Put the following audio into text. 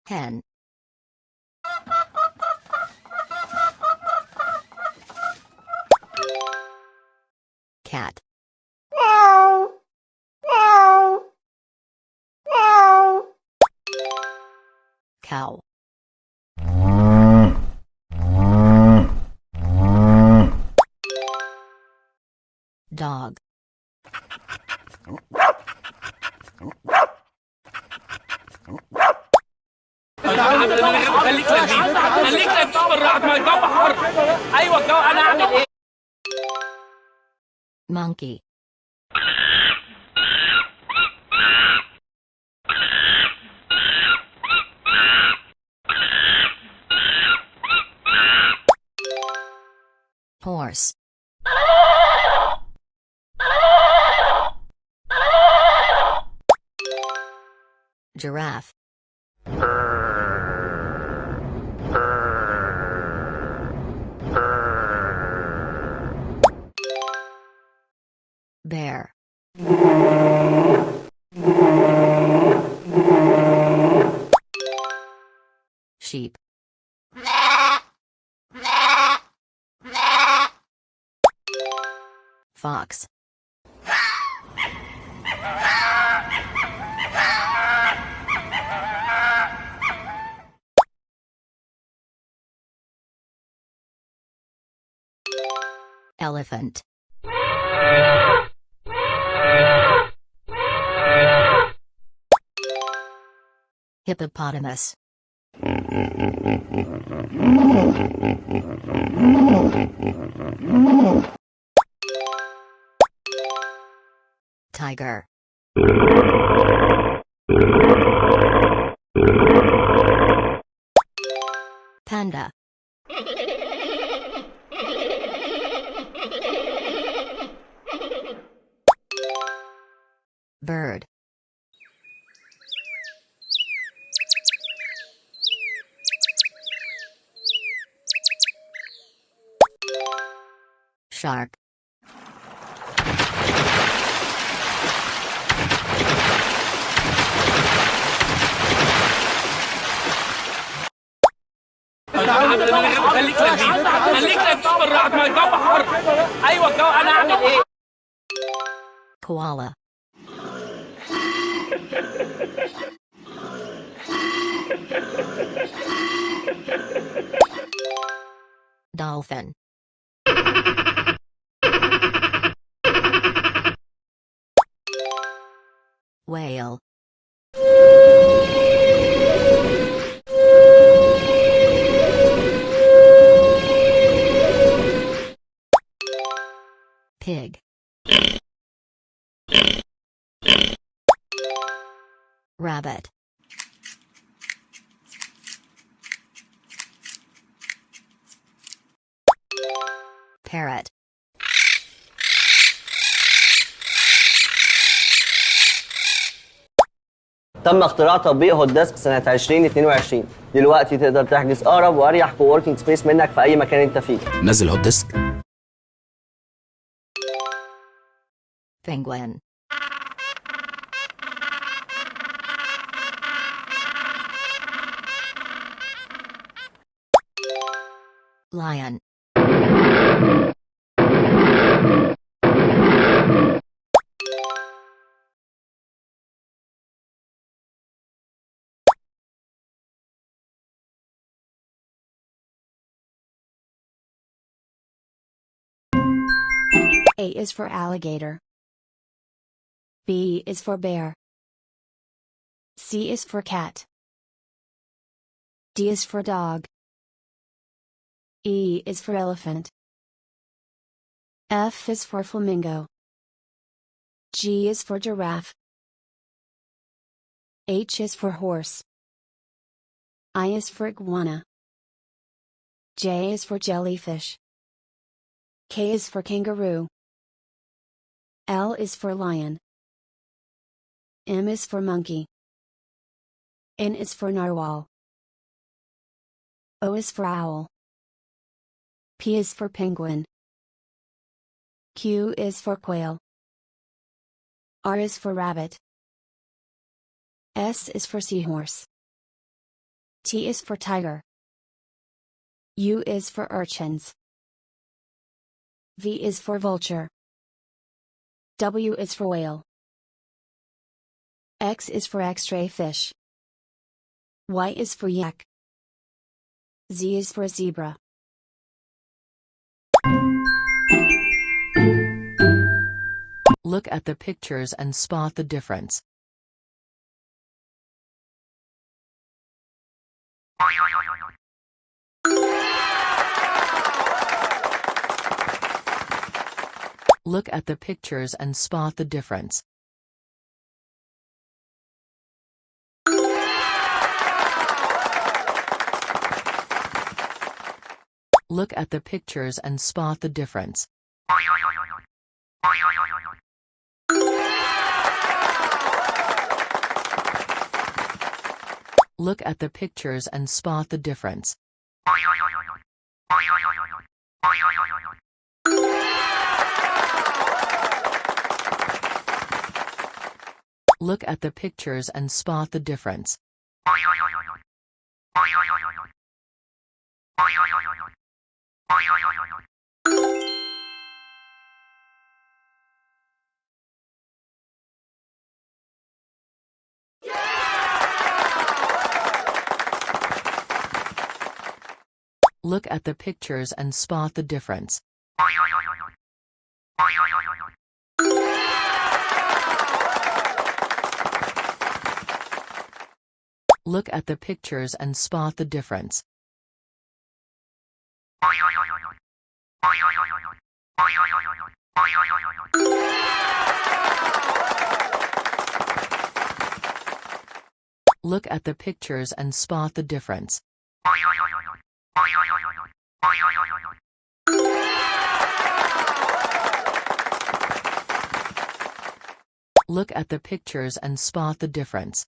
hen, cat, cow, dog, خليك لذيذ خليك لذيذ بالراحه، ما الجو حر. ايوه الجو، انا اعمل ايه؟ monkey, horse, giraffe, bear, sheep, fox, elephant, hippopotamus, tiger, panda, bird, shark, خليك لذيذ خليك لذيذ بالراحه، ما الجو حر. ايوه الجو، انا اعمل ايه؟ koala, dolphin, whale, pig, rabbit, parrot, تم اختراع تطبيق هوت ديسك سنة 2022. دلوقتي تقدر تحجز أقرب وأريح كووركينج سبيس منك في أي مكان أنت فيه. نزل هوت ديسك. penguin, lion, A is for alligator. B is for bear. C is for cat. D is for dog. E is for elephant. F is for flamingo. G is for giraffe. H is for horse. I is for iguana. J is for jellyfish. K is for kangaroo. L is for lion. M is for monkey. N is for narwhal. O is for owl. P is for penguin. Q is for quail. R is for rabbit. S is for seahorse. T is for tiger. U is for urchins. V is for vulture. W is for whale. X is for X-ray fish. Y is for yak. Z is for zebra. Look at the pictures and spot the difference. Look at the pictures and spot the difference. Look at the pictures and spot the difference. Look at the pictures and spot the difference. Look at the pictures and spot the difference. Look at the pictures and spot the difference. Look at the pictures and spot the difference. Look at the pictures and spot the difference. Look at the pictures and spot the difference.